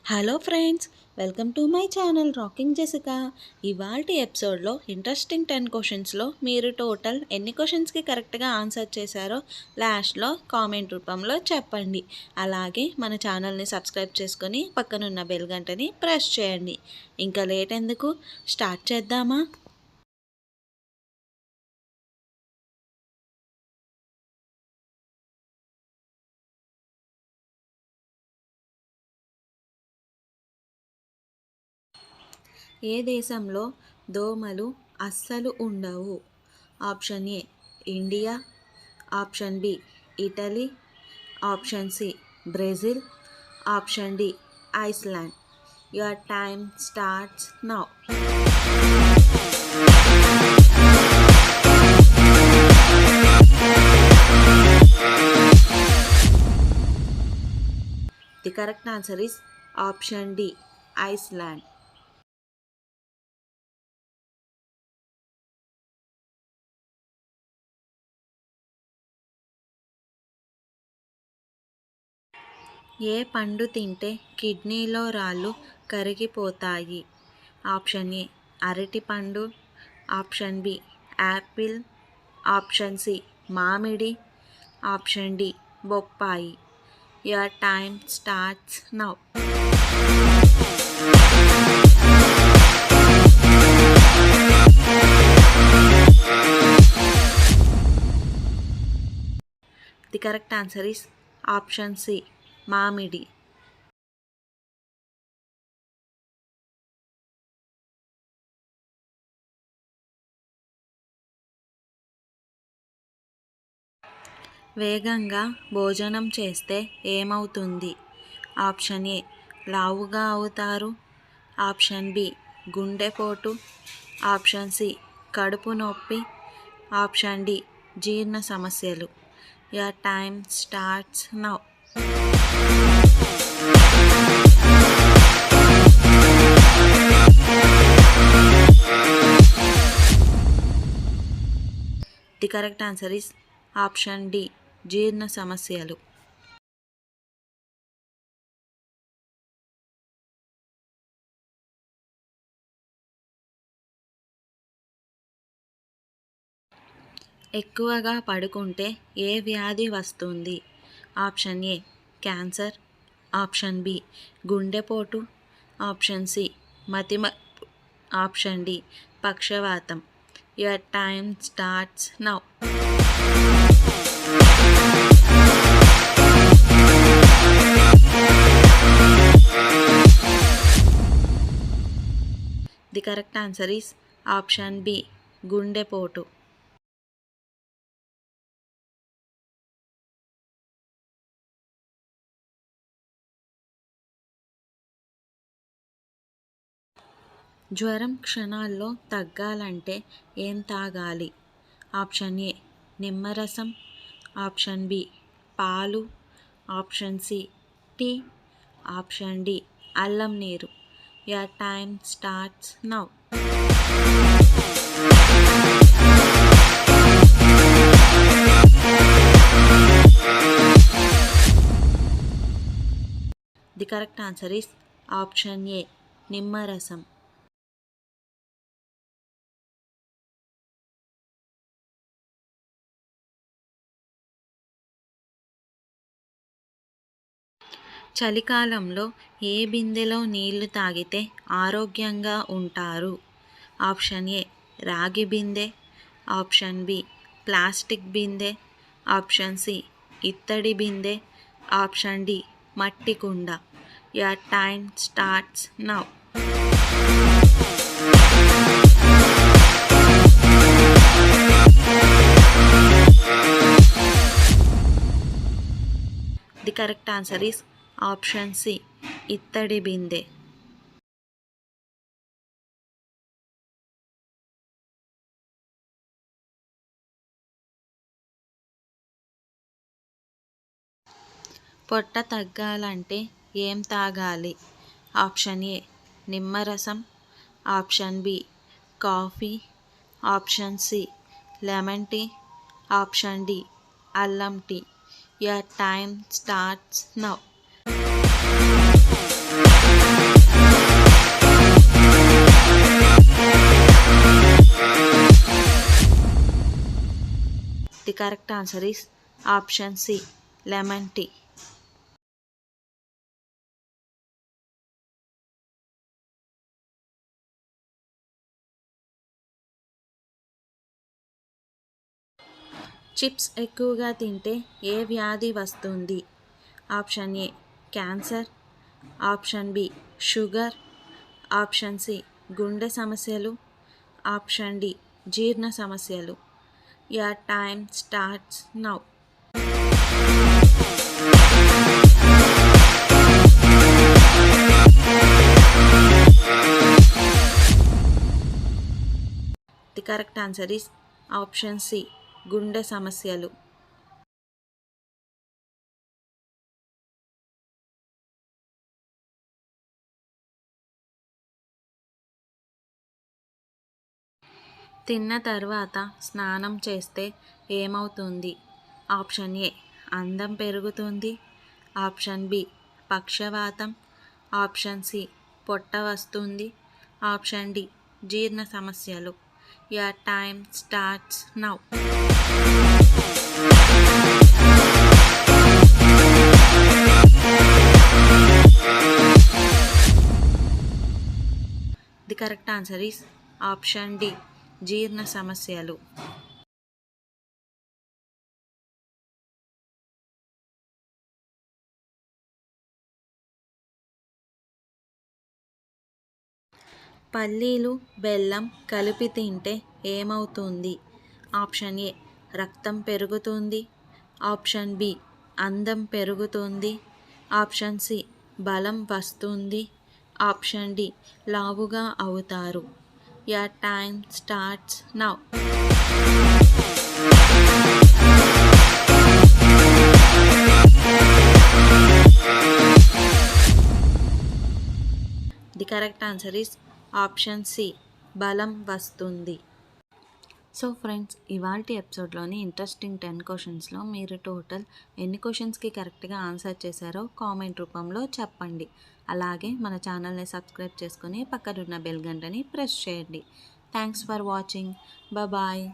Hello friends, welcome to my channel rocking Jessica. ఇవాల్టి ఎపిసోడ్లో interesting 10 క్వశ్చన్స్లో మీరు టోటల్ ఎన్ని క్వశ్చన్స్కి కరెక్ట్గా ఆన్సర్ చేశారో లాస్ట్లో కామెంట్ రూపంలో చెప్పండి. అలాగే మన ఛానల్ని సబ్స్క్రైబ్ చేసుకొని పక్కనున్న బెల్ గంటని ప్రెస్ చేయండి. ఇంకా లేట్ ఎందుకు, స్టార్ట్ చేద్దామా? ఏ దేశంలో దోమలు అస్సలు ఉండవు? Option A India, option B Italy, option C Brazil, option D Iceland. Your time starts now. The correct answer is option D Iceland. ఏ పండు తింటే కిడ్నీలో రాళ్ళు కరిగిపోతాయి? ఆప్షన్ ఏ అరటిపండు, option B apple, option C మామిడి, ఆప్షన్ డి బొప్పాయి. Your time starts now. The correct answer is option C మామిడి. వేగంగా భోజనం చేస్తే ఏమవుతుంది? ఆప్షన్ ఏ లావుగా అవుతారు, ఆప్షన్ బి గుండెపోటు, ఆప్షన్ సి కడుపు నొప్పి, ఆప్షన్ డి జీర్ణ సమస్యలు. Your time starts now. The correct answer is option D జీర్ణ సమస్యలు. ఎక్కువగా పడుకుంటే ఏ వ్యాధి వస్తుంది? Option A cancer, option B గుండెపోటు, ఆప్షన్ సి మతిమరుపు, ఆప్షన్ డి పక్షవాతం. Your time starts now. The correct answer is option B గుండెపోటు. జ్వరం క్షణాల్లో తగ్గాలంటే ఏం తాగాలి? ఆప్షన్ ఏ నిమ్మరసం, ఆప్షన్ బి పాలు, option C tea, option D అల్లం నీరు. Your time starts now. The correct answer is option A నిమ్మరసం. చలికాలంలో ఏ బిందెలో నీళ్లు తాగితే ఆరోగ్యంగా ఉంటారు? ఆప్షన్ ఏ రాగి బిందె, ఆప్షన్ బి ప్లాస్టిక్ బిందె, ఆప్షన్ సి ఇత్తడి బిందె, ఆప్షన్ డి మట్టి కుండ. Your time starts now. The correct answer is option C ఇత్తడి బిందె. పొట్ట తగ్గాలంటే ఏం తాగాలి? ఆప్షన్ ఏ నిమ్మరసం, option B coffee, option C lemon tea, option D అల్లం tea. Your time starts now. The correct answer is option C, lemon tea. Chips ఎక్కువగా తింటే ఏ వ్యాధి వస్తుంది? Option A cancer, option B sugar, option C గుండె సమస్యలు, option D జీర్ణ సమస్యలు. Your time starts now. The correct answer is option C, గుండె సమస్యలు. తిన్న తర్వాత స్నానం చేస్తే ఏమవుతుంది? ఆప్షన్ ఏ అందం పెరుగుతుంది, ఆప్షన్ బి పక్షవాతం, ఆప్షన్ సి పొట్ట వస్తుంది, ఆప్షన్ డి జీర్ణ సమస్యలు. Your time starts now. The correct answer is option D, జీర్ణ సమస్యలు. పల్లీలు బెల్లం కలిపి తింటే ఏమవుతుంది? ఆప్షన్ ఏ రక్తం పెరుగుతుంది, ఆప్షన్ బి అందం పెరుగుతుంది, ఆప్షన్ సి బలం వస్తుంది, ఆప్షన్ డి లావుగా అవుతారు. Your time starts now. The correct answer is option C, బలం వస్తుంది. సో ఫ్రెండ్స్, ఇవాల్టి ఎపిసోడ్లోని ఇంట్రెస్టింగ్ 10 క్వశ్చన్స్లో మీరు టోటల్ ఎన్ని క్వశ్చన్స్కి కరెక్ట్గా ఆన్సర్ చేశారో కామెంట్ రూపంలో చెప్పండి. అలాగే మన ఛానల్ని సబ్స్క్రైబ్ చేసుకుని పక్కనున్న బెల్ గంటని ప్రెస్ చేయండి. Thanks for watching. బాయ్.